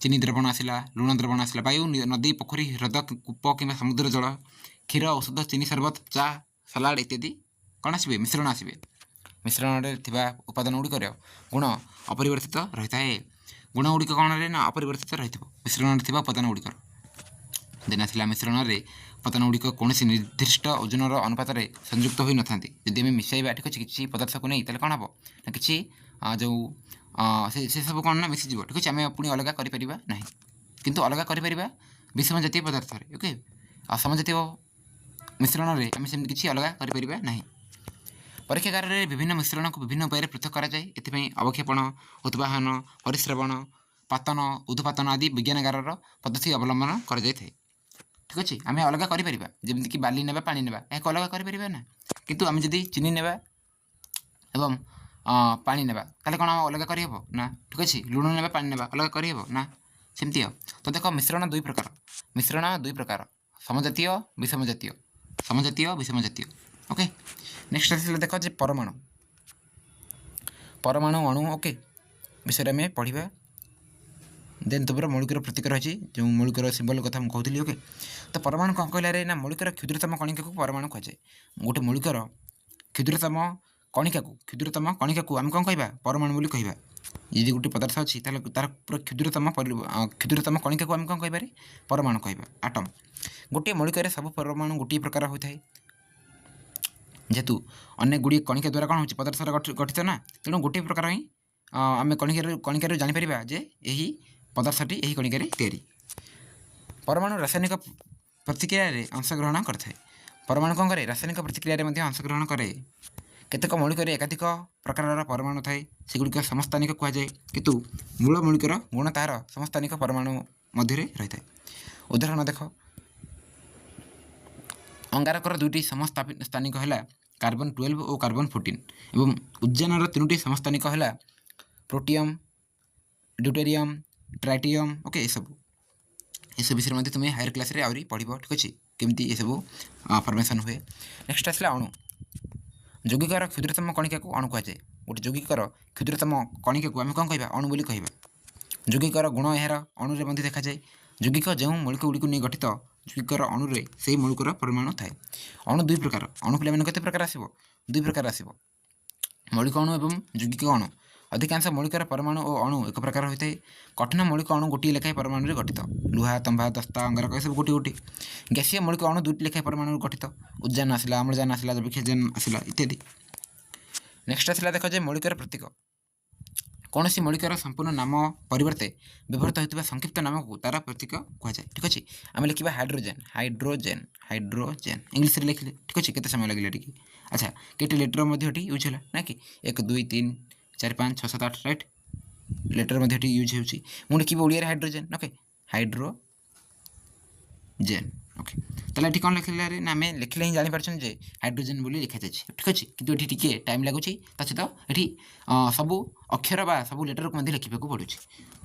चीनी द्रवण आसला लुण द्रवण आसला वायु नदी पोखरी ह्रद कूप कि समुद्र जल क्षीर औषध चीनी शरबत चा सलाड इत्यादि कौन आसबे मिश्रण आसबे मिश्रण उपादान गुड़िकर गुण अपरिवर्तित रही है गुण गुड़िक कौन ना अपरिवर्तित रही मिश्रण उपादान गुड़िकर देन आसला मिश्रण में उपादान गुड़िक कौन निर्दिष्ट ओजनर अनुपात संयुक्त हो न था जदि आम मिसाइबा ठीक अच्छे किसी पदार्थ को नहीं कौन हम ना कि जो से सब कौन ना मिसीज ठीक अच्छे आम पुणी अलग करना किंतु अलग कर विषम जातीय पदार्थ ओके आ समजातीय मिश्रण में आम सेमती किसी अलग करना परीक्षागार में विभिन्न मिश्रण को विभिन्न उपाय पृथक कराए अवक्षेपण उत्पाहन परिश्रवण पातन उद्पातन आदि विज्ञानगार पद्धति अवलंबन कर ठीक अच्छे आम अलग करमितिक बाली ने पा ना यह अलग करना किंतु आम जदि चीनी ने एवं पा ना कौन अलग करहब ना ठीक अच्छे लुण ने पा ना अलग करहब ना सेमती तो देख मिश्रण दुई प्रकार समजातीय विषम जातीय ओके नेक्स्ट आसला देख जे परमाणु परमाणु अणु ओके विषय में पढ़ा देन तुम मौलिकर प्रतीक रही जो मौलिकर सिंबल कथा मुझे कहली ओके तो परमाणु कौन कहला रे ना मौलिकर क्षुद्रतम कणिका को परमाणु कहुए गोटे मौलिकर क्षुद्रतम कणिका को आम कौन कह परमाणु बोली कहवा यदि गोटे पदार्थ अच्छी तार पूरा क्षुद्रतम कणिका को आम कौन कह परमाणु कहवा आटम गोटे मौलिकर सब परमाणु गोटे प्रकार होता है जेहेतु अनेक गुड़ी कणिका द्वारा कौन हो पदार्थ गठित ना तेणु गोटे प्रकार ही आम कणिकार जापर जे यही पदार्थटी यही कणिकार तैयारी परमाणु रासायनिक ପ୍ରତିକ୍ରିୟାରେ ଅଂଶଗ୍ରହଣ କରିଥାଏ। परमाणु कौन करे रासायनिक प्रतिक्रिया अंशग्रहण करे। केतेक मौलिकर एकाधिक प्रकार परमाणु थाए सेगुड़िक समस्थानिक कहुए किंतु मूल मौलिकर गुण तार समस्थानिक परमाणु मध्य रही है। उदाहरण देख अंगारकर दुईटी समस्थानिक है कार्बन 12 और कार्बन 14 एवं उज्जैन तीनोटी समस्थानिक है प्रोटियम ड्यूटेरियम ट्राइटियम ओके ये सब विषय में तुम्हें हायर क्लास रे आउरी पढ़ ठीक अच्छे केमती ये सब फॉर्मेशन हुए। नेक्स्ट आसला अणु यौगिकर क्षुद्रतम कणिका को अणु कहुए। गोटे यौगिकर क्षुद्रतम कणिका को आम कौन कह अणु बोली कहवा। यौगिकर गुण यार अणुरे मध्य देखा जाए। यौगिक जो मौलिक गुड़ी नहीं गठित यौगिकर अणुरे से मौलिकर परमाणु थाए। अणु दुई प्रकार अणु पे केते प्रकार आसो दुई प्रकार आसो मौलिक अणु एवं यौगिक अणु। अधिकांश मौलिकर परमाणु और अणु एक प्रकार होता है। कठिन मौलिक अणु गोटे लेखाएं परमाणु गठित लुहा तंबा दस्ता अंगारक सब गोटे गोटे। गैसीय मौलिक अणु दुईटी लेखाएं परमाणु गठित उज्जान आसला अम्लजान आसला जैन आसला इत्यादि। नेक्स्ट आसला देख जे मौलिकर प्रतीक कौन सी मौलिकर संपूर्ण नाम परिवर्ते व्यवहृत होता संक्षिप्त नाम को तार प्रतीक कहुए। ठीक अच्छे आम लिखा हाइड्रोजेन हाइड्रोजेन हाइड्रोजेन इंग्लीश लिखले ठीक अच्छे केते समय लगे टी। अच्छा केटे लेटर यूज है ना कि 1 2 3 4 5 6 7 8 राइट लेटर यूज हो लिखी Odia hydrogen okay hydrogen okay ताले कौन लिखले ना आम लिखले ही जापर जे हाइड्रोजेन बोली लिखा जाए ठीक अच्छे कितु ये टी टाइम लगुच सहित ये सब अक्षर बा सब लेटर को लिखा पड़ू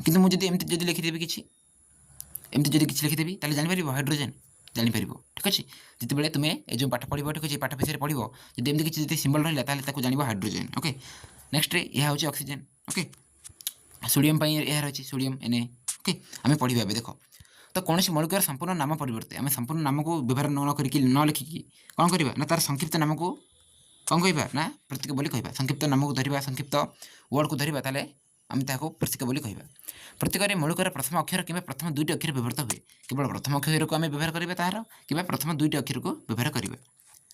कि मुझे एमती लिखिदेवी किसी एमती किसी लिखिदेवी ताले जापर हाइड्रोजेन जापर ठीक अच्छे जिते तुम्हें ये जो पाठ पढ़ो ठीक अच्छे पाठ विषय पढ़ो जब एमती किसी सिंबल रहा जान हाइड्रोजेन ओके। नेक्स्ट यह हूँ ऑक्सीजन ओके सोडियम यह रही सोडियम एन ओके आम पढ़ा देख तो कौन सी मौलिकर संपूर्ण नाम परिवर्ते आम संपूर्ण नाम को व्यवहार न करके न लिखिकी कौन करवा ना तार संक्षिप्त नाम को कौन कहवा ना प्रतीक बोली कहवा। संक्षिप्त नाम को धरवा संक्षिप्त वर्ड को धरवा ताले आम ताको प्रतीक बोली कहवा। प्रतीक मौलिकर प्रथम अक्षर कि प्रथम दुईटी अक्षर व्यवहृत हुए केवल प्रथम अक्षर को आम व्यवहार करा तार कि प्रथम दुईटी अक्षर को व्यवहार करवा।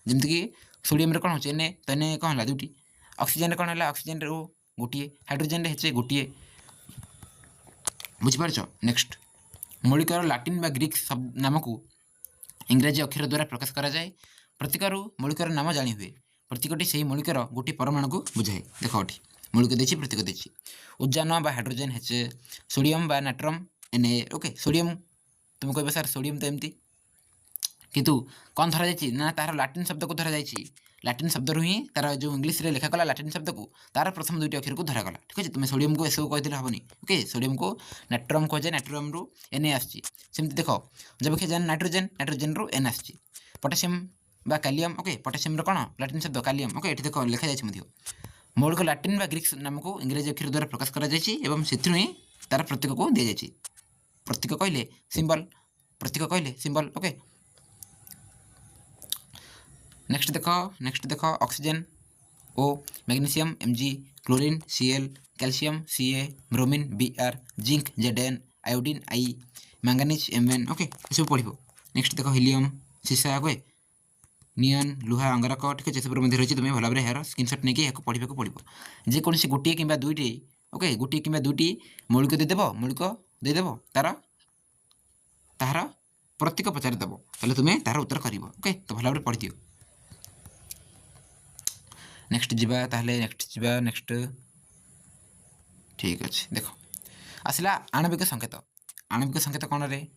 जमीक सोडियम कौन हो एन तो एन कौन है दुईटी ऑक्सीजन कौन है ऑक्सीजन रो गोटे हाइड्रोजेन हेचे गोटे बुझिपार। नेक्स्ट मौलिकर लाटिन बा ग्रीक शब्द नाम को इंग्राजी अक्षर द्वारा प्रकाश करा जाए। प्रतीकर मौलिकर नाम जानी हुए प्रतीकटी से मौलिकर गोटे परमाणु को बुझाए। देख ये मौलिक देती प्रतीक देती उज्जान बा हाइड्रोजेन हेचे सोडियम बा नाइट्रम एन ओके सोडियम तुम कह सार सोडियम तो एमती किंतु कौन धरा जाए ना तार लाटिन शब्द को धरा जाए लाटिन शब्द रू ही तार जो इंग्लीश रे लिखागला लाटिन शब्द को तार प्रथम दुईटी अक्षर को धरागला ठीक है। तुम सोडियम को एसबू कहते हेनी ओके सोडियम को नाइट्रम कहुए नाइट्रम रू एन आसमती देख जब जान नाइट्रोजेन नाइट्रोजेन रू एन आसी पोटासियम बा कैलियम ओके पोटासियम कौन लाटिन शब्द कैलियम ओके ये देख लिखा जाए मौलिक लाटिन बा ग्रीक नाम को इंग्राजी अक्षर द्वारा प्रकाश कर ही तार प्रतीक को दी जाए। प्रतीक कहले सिंबल प्रतीक कहले सिंबल ओके। नेक्स्ट देख oxygen O magnesium Mg chlorine Cl calcium Ca bromine Br zinc Zn iodine I manganese Mn okay ये सब पढ़ो। नेक्स्ट देख हीलियम सीसा हुए नियन लुहा अंगारक ठीक है सब रही तुम्हें भल भाव यार स्क्रीनशॉट नहीं पढ़ा पड़ो जेकोसी गोटे कि दुईटी ओके गोटे कि दुईटी मौलिक देदेव मौलिक देदेव तार तार प्रतीक पचारिदेव ताहले तुम्हें तार उत्तर कर ओके तो भल भाव पढ़ दियो। नेक्स्ट जीवा ताहले नेक्स्ट ठीक अच्छे देख आसला आणविक संकेत कौन रे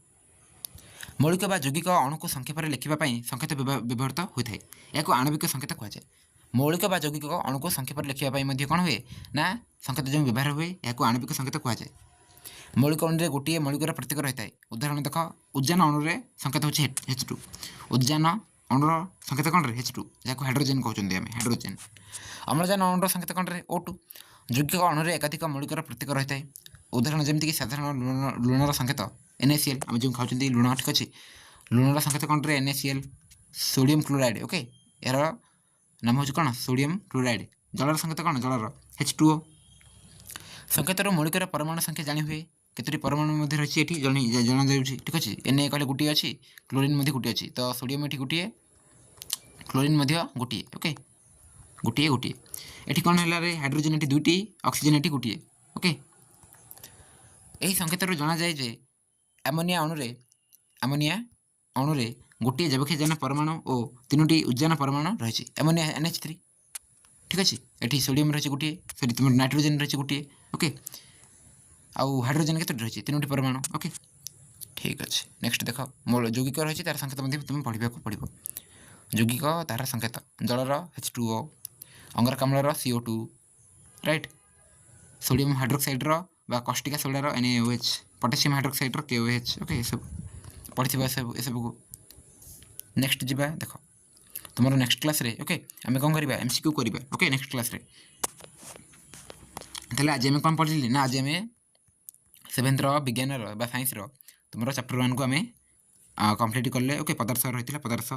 मौलिक बा यौगिक अणु को संक्षेप में लिखापी संकेत व्यवहृत होता है या आणविक संकेत कहुए। मौलिक बा यौगिक अणु को संक्षेप में लिखापी कौन हुए ना संकेत जो व्यवहार हुए या आणविक संकेत कहुए। मौलिक अणु गोटे मौलिकर प्रतीक रही है। उदाहरण देख उज्जान अणुरे संकेत होची H2 उज्जान अणुर संकेत कौन रे H2 जहाँ हाइड्रोजेन कहते हैं हाइड्रोजेन। अम्लजान अणुर संकेत कौन रे O2 यौगिक अणुरे एकाधिक मौलिकर प्रतीक रही है। उदाहरण जमीक साधारण लुणर संकेत NaCl आम जो खाऊँ लुण ठीक अच्छे लुणर संकेत कौन रे NaCl सोडियम क्लोराइड ओके यार नाम हूँ कौन सोडियम क्लोराइड। जलर संकेत कौन जलर H2O। संकेतर मौलिकर परमाणु संख्या जानी हुए केतोटी परमाणु मध्य रही है जना जाऊँगी ठीक अच्छे Na कहले गोटे अच्छी क्लोरीन गोटे अच्छी तो सोडियम ये गोटे क्लोरीन गोटे ओके गोटे गोटे ये कौन है हाइड्रोजेन ये दुईटी ऑक्सीजन ये गोटे ओके। यही संकेत जना जाए जे अमोनिया अणुरे अमोनिया ଅଣୁରେ ଗୋଟିଏ ଯବକ୍ଷାରଜାନ ପରମାଣୁ ଓ 3ଟି ଉଦ୍ଜାନ ପରମାଣୁ ରହିଛି। ଆମୋନିଆ NH3 ଠିକ୍ ଅଛି। ଏଠି ସୋଡ଼ିୟମ୍ ରହିଛି ଗୋଟିଏ, ସରି ତୁମର ନାଇଟ୍ରୋଜେନ୍ ରହିଛି ଗୋଟିଏ। ଓକେ, ଆଉ ହାଇଡ୍ରୋଜେନ୍ କେତୋଟି ରହିଛି? 3ଟି ପରମାଣୁ। ଓକେ, ଠିକ୍ ଅଛି। ନେକ୍ସଟ ଦେଖ, ମୂଳ ଯୌଗିକ ରହିଛି, ତାର ସଂକେତ ମଧ୍ୟ ତୁମେ ପଢ଼ିବାକୁ ପଡ଼ିବ। ଯୌଗିକ ତାହାର ସଂକେତ, ଜଳର H2O, ଅଙ୍ଗାରକାମ୍ଳର CO2, ରାଇଟ୍, ସୋଡ଼ିୟମ୍ ହାଇଡ୍ରୋକ୍ସାଇଡ଼୍ର ବା କଷ୍ଟିକା ସୋଡ଼ାର NaOH, ପଟାସିୟମ୍ ହାଇଡ୍ରୋକ୍ସାଇଡ଼୍ର KOH। ଓକେ, ଏସବୁ ପଢ଼ିଥିବା ଏସବୁକୁ। ନେକ୍ସଟ ଯିବା, ଦେଖ ତୁମର ନେକ୍ସଟ କ୍ଲାସ୍ରେ ଓକେ ଆମେ କ'ଣ କରିବା? MCQ କରିବା। ଓକେ, ନେକ୍ସଟ କ୍ଲାସ୍ରେ। ତାହେଲେ ଆଜି ଆମେ କ'ଣ ପଢ଼ିଲେ ନା, ଆଜି ଆମେ 7th ବିଜ୍ଞାନର ବା ସାଇନ୍ସର ତୁମର ଚାପ୍ଟର 1କୁ ଆମେ କମ୍ପ୍ଲିଟ୍ କଲେ। ଓକେ, ପଦାର୍ଥ ରହିଥିଲା, ପଦାର୍ଥ।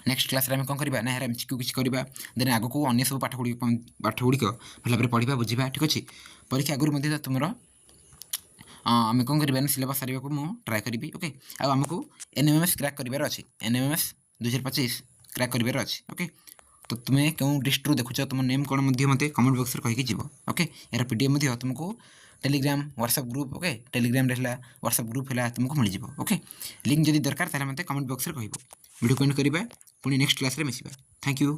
ନେକ୍ସଟ କ୍ଲାସ୍ରେ ଆମେ କ'ଣ କରିବା ନା, ଏହାର MCQ କିଛି କରିବା, ଦେନ୍ ଆଗକୁ ଅନ୍ୟ ସବୁ ପାଠଗୁଡ଼ିକ ଭଲ ଭାବରେ ପଢ଼ିବା, ବୁଝିବା। ଠିକ୍ ଅଛି। ପରୀକ୍ଷା ଆଗରୁ ମଧ୍ୟ ତୁମର ଆମେ କ'ଣ କରିବା ନା, ସିଲେବସ୍ ସାରିବାକୁ ମୁଁ ଟ୍ରାଏ କରିବି। ଓକେ, ଆଉ ଆମକୁ NMMS କ୍ରାକ୍ କରିବାର ଅଛି। NMMS 2025 କ୍ରାକ୍ କରିବାର ଅଛି। ଓକେ, ତ ତୁମେ କେଉଁ ଡିଷ୍ଟ୍ରିକ୍ଟରୁ ଦେଖୁଛ, ତୁମ ନେମ୍ କ'ଣ ମଧ୍ୟ ମୋତେ କମେଣ୍ଟ ବକ୍ସରେ କହିକି ଯିବ। ଓକେ, ଏହାର PDF ମଧ୍ୟ ତୁମକୁ ଟେଲିଗ୍ରାମ, ହ୍ୱାଟ୍ସଆପ୍ ଗ୍ରୁପ୍, ଓକେ, ଟେଲିଗ୍ରାମରେ ହେଲା, ହ୍ୱାଟ୍ସଆପ୍ ଗ୍ରୁପ୍ ହେଲା, ତୁମକୁ ମିଳିଯିବ। ଓକେ, ଲିଙ୍କ୍ ଯଦି ଦରକାର ତାହେଲେ ମୋତେ କମେଣ୍ଟ ବକ୍ସରେ କହିବ। ଭିଡ଼ିଓ ଏଣ୍ଡ୍ କରିବା, ପୁଣି ନେକ୍ସଟ କ୍ଲାସ୍ରେ ମିଶିବା। Thank you.